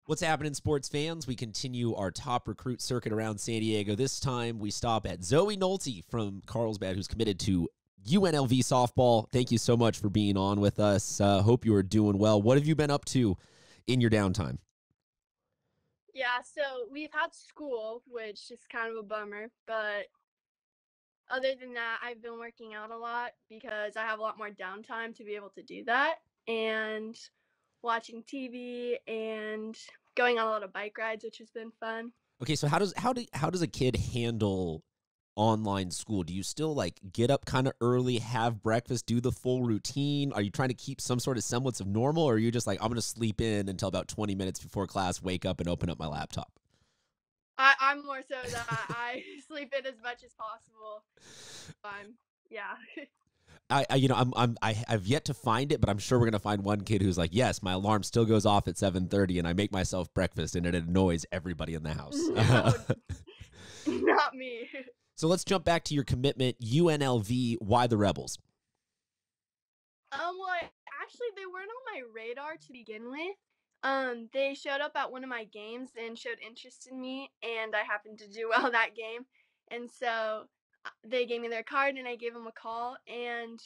What's happening, sports fans? We continue our top recruit circuit around San Diego. This time we stop at Zoe Nolte from Carlsbad, who's committed to UNLV softball. Thank you so much for being on with us. Hope you are doing well. What have you been up to in your downtime? Yeah, so we've had school, which is kind of a bummer, but other than that, I've been working out a lot because I have a lot more downtime to be able to do that, and watching TV and going on a lot of bike rides, which has been fun. Okay, so how does a kid handle online school? Do you still like get up kind of early, have breakfast, do the full routine? Are you trying to keep some sort of semblance of normal, or are you just like, I'm going to sleep in until about 20 minutes before class, wake up and open up my laptop? I'm more so that I sleep in as much as possible. Yeah. I've yet to find it, but I'm sure we're gonna find one kid who's like, yes, my alarm still goes off at 7:30, and I make myself breakfast, and it annoys everybody in the house. No, not me. So let's jump back to your commitment, UNLV. Why the Rebels? Well, actually, they weren't on my radar to begin with. They showed up at one of my games and showed interest in me, and I happened to do well that game. And so they gave me their card, and I gave them a call. And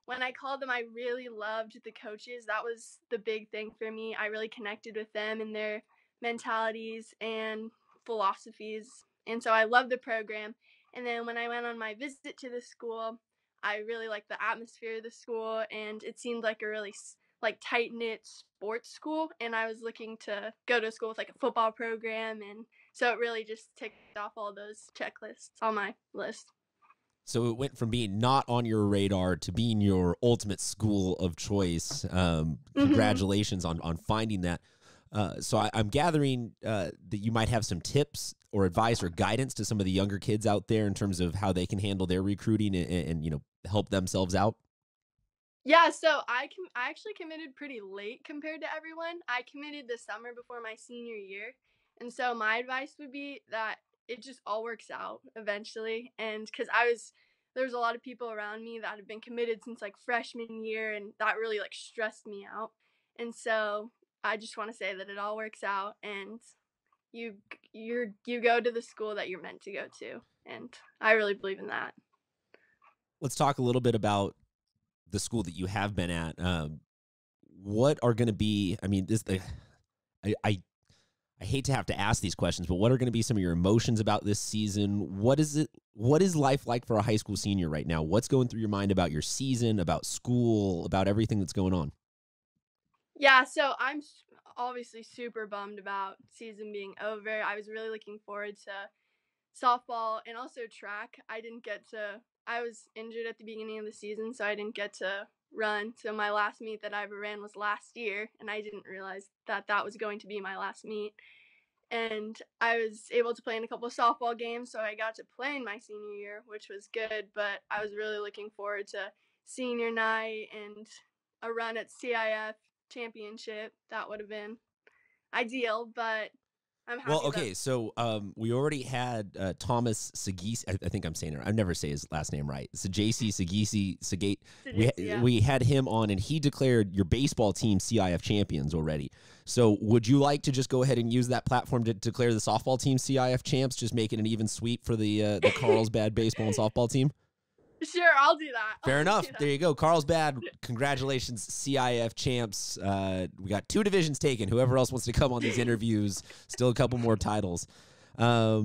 when I called them, I really loved the coaches. That was the big thing for me. I really connected with them and their mentalities and philosophies. And so I loved the program. And then when I went on my visit to the school, I really liked the atmosphere of the school, and it seemed like a really tight knit sports school. And I was looking to go to a school with like a football program, and so it really just ticked off all those checklists on my list. So it went from being not on your radar to being your ultimate school of choice. Congratulations on finding that. I'm gathering that you might have some tips or advice or guidance to some of the younger kids out there in terms of how they can handle their recruiting and help themselves out. Yeah, so I actually committed pretty late compared to everyone. I committed the summer before my senior year. And so my advice would be that it just all works out eventually. And cuz there's a lot of people around me that have been committed since like freshman year, and that really like stressed me out. And so I just want to say that it all works out, and you go to the school that you're meant to go to. And I really believe in that. Let's talk a little bit about the school that you have been at. What are going to be? I mean, I hate to have to ask these questions, but what are going to be some of your emotions about this season? What is it? What is life like for a high school senior right now? What's going through your mind about your season, about school, about everything that's going on? Yeah, so obviously super bummed about season being over. I was really looking forward to softball and also track. I was injured at the beginning of the season, so I didn't get to run. So my last meet that I ever ran was last year, and I didn't realize that that was going to be my last meet. And I was able to play in a couple of softball games, so I got to play in my senior year, which was good. But I was really looking forward to senior night and a run at CIF Championship. That would have been ideal, but I'm Well, happy that. okay, so we already had Thomas Sagisi. I think I'm saying it. I never say his last name right. So JC Sagisi Sagate. Yeah. We had him on, and he declared your baseball team CIF champions already. So would you like to just go ahead and use that platform to declare the softball team CIF champs, just make it an even sweep for the Carlsbad baseball and softball team? Sure, I'll do that. Fair I'll enough. do There that. you go. Carlsbad, congratulations, CIF champs. We got 2 divisions taken. Whoever else wants to come on these interviews, still a couple more titles. I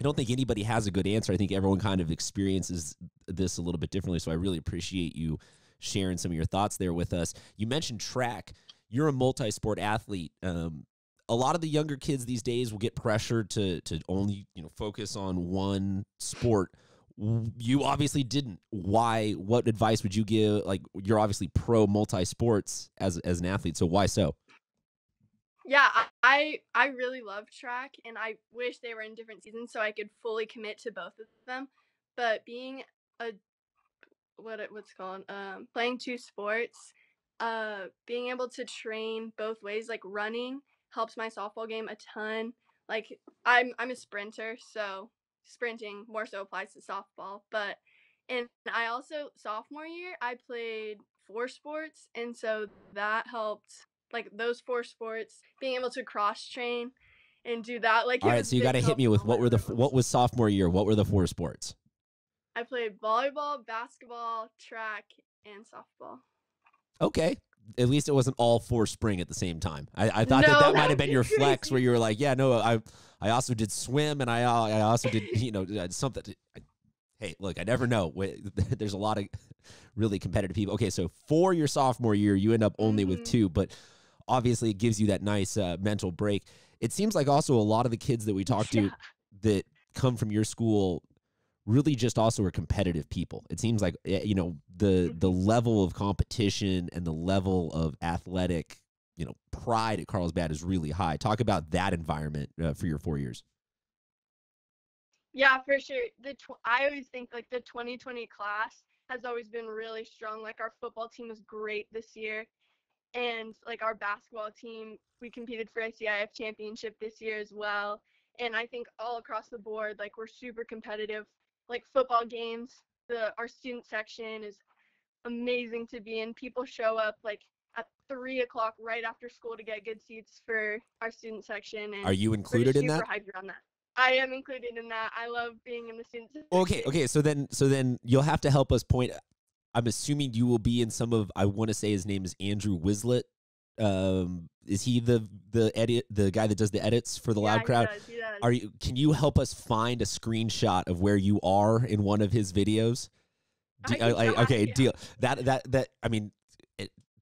don't think anybody has a good answer. I think everyone kind of experiences this a little bit differently, so I really appreciate you sharing some of your thoughts there with us. You mentioned track. You're a multi-sport athlete. A lot of the younger kids these days will get pressured to only focus on one sport. You obviously didn't. Why? What advice would you give? Like, you're obviously pro multi sports as an athlete, so why so? Yeah, I really love track, and I wish they were in different seasons so I could fully commit to both of them. But being a what's it called playing two sports, being able to train both ways, like running helps my softball game a ton. Like I'm a sprinter, so sprinting more so applies to softball. But and I also sophomore year I played 4 sports, and so that helped like those 4 sports, being able to cross train and do that, like All it right, was so a you got big to hit help me from with all my other ones. what was sophomore year? What were the 4 sports? I played volleyball, basketball, track, and softball. Okay. At least it wasn't all 4 spring at the same time. I thought No, that that might have would been be your flex crazy. where you were like, yeah, no, I also did swim and I also did, something. Hey, look, I never know. There's a lot of really competitive people. Okay, so for your sophomore year, you end up only with 2, but obviously it gives you that nice mental break. It seems like also a lot of the kids that we talk to Yeah. that come from your school really just also are competitive people. It seems like the level of competition and the level of athletic pride at Carlsbad is really high. Talk about that environment for your 4 years. Yeah, for sure. I always think like the 2020 class has always been really strong. Like our football team was great this year, and like our basketball team, we competed for a CIF championship this year as well. And I think all across the board, like we're super competitive. Like football games, our student section is amazing to be in. People show up like at 3 o'clock right after school to get good seats for our student section, Are and you we're included just in super that? hyped around that. I am included in that. I love being in the student Okay, section. okay. So then you'll have to help us point. I'm assuming you will be in some of. I want to say his name is Andrew Wislet. Is he the guy that does the edits for the Yeah, Loud Crowd? he does. Can you help us find a screenshot of where you are in one of his videos? I can try, Okay, yeah. deal. That I mean,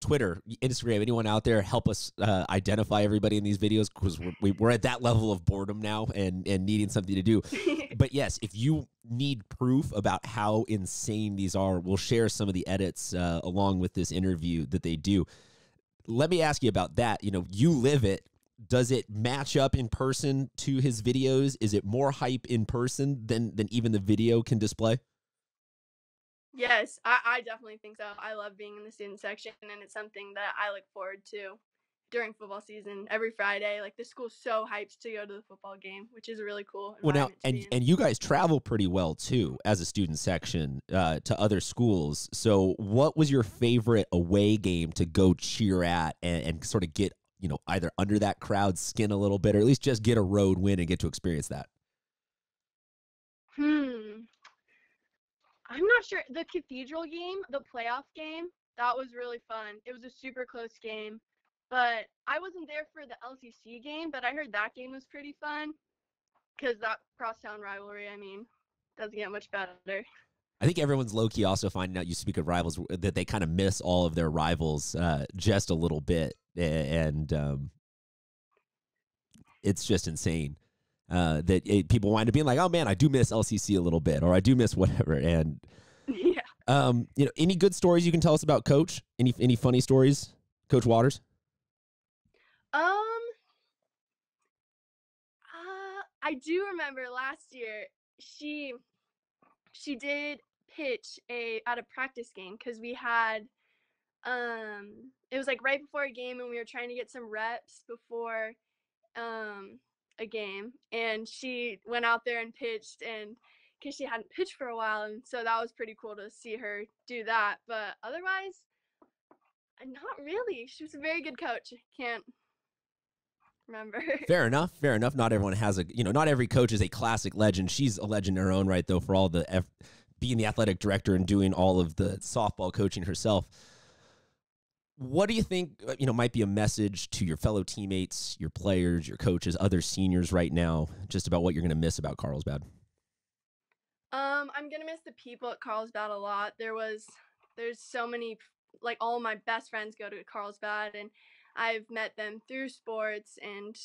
Twitter, Instagram, anyone out there, help us identify everybody in these videos because we're at that level of boredom now and needing something to do. But yes, if you need proof about how insane these are, we'll share some of the edits along with this interview that they do. Let me ask you about that. You live it. Does it match up in person to his videos? Is it more hype in person than even the video can display? Yes, I definitely think so. I love being in the student section, and it's something that I look forward to during football season. Every Friday, like the school's so hyped to go to the football game, which is a really cool Well, now, environment to be in. and you guys travel pretty well too as a student section to other schools. So, what was your favorite away game to go cheer at and sort of get either under that crowd's skin a little bit, or at least just get a road win and get to experience that? I'm not sure. The Cathedral game, the playoff game, that was really fun. It was a super close game, but I wasn't there for the LCC game, but I heard that game was pretty fun because that crosstown rivalry, I mean, doesn't get much better. I think everyone's low key also finding out. You speak of rivals that they kind of miss all of their rivals just a little bit, and it's just insane. People wind up being like, "Oh man, I do miss LCC a little bit, or I do miss whatever." And Yeah. any good stories you can tell us about Coach? Any funny stories, Coach Waters? I do remember last year she did pitch at a practice game because we had it was like right before a game and we were trying to get some reps before a game, and she went out there and pitched, and because she hadn't pitched for a while, and so that was pretty cool to see her do that. But otherwise, not really. She was a very good coach. Can't remember. Fair enough. Fair enough. Not everyone has not every coach is a classic legend. She's a legend in her own right, though, for all the being the athletic director and doing all of the softball coaching herself. What do you think, might be a message to your fellow teammates, your players, your coaches, other seniors right now, just about what you're going to miss about Carlsbad? I'm gonna miss the people at Carlsbad a lot. There's so many, like all my best friends go to Carlsbad, and I've met them through sports, and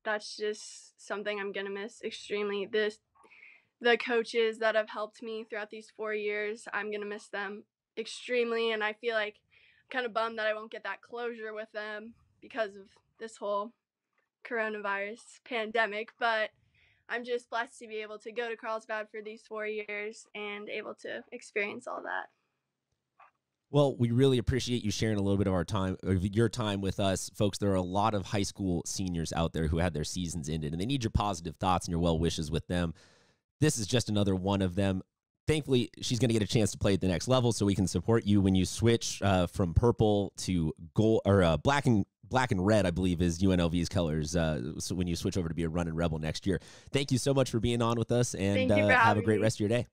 that's just something I'm gonna miss extremely. The coaches that have helped me throughout these 4 years, I'm gonna miss them extremely, and I feel like I'm kind of bummed that I won't get that closure with them because of this whole coronavirus pandemic, but I'm just blessed to be able to go to Carlsbad for these 4 years and able to experience all that. Well, we really appreciate you sharing a little bit of your time with us. Folks, there are a lot of high school seniors out there who had their seasons ended, and they need your positive thoughts and your well wishes with them. This is just another one of them. Thankfully, she's going to get a chance to play at the next level, so we can support you when you switch from purple to gold or black black and red, I believe, is UNLV's colors. So when you switch over to be a running Rebel next year. Thank you so much for being on with us, and Thank you for have a having great me. rest of your day.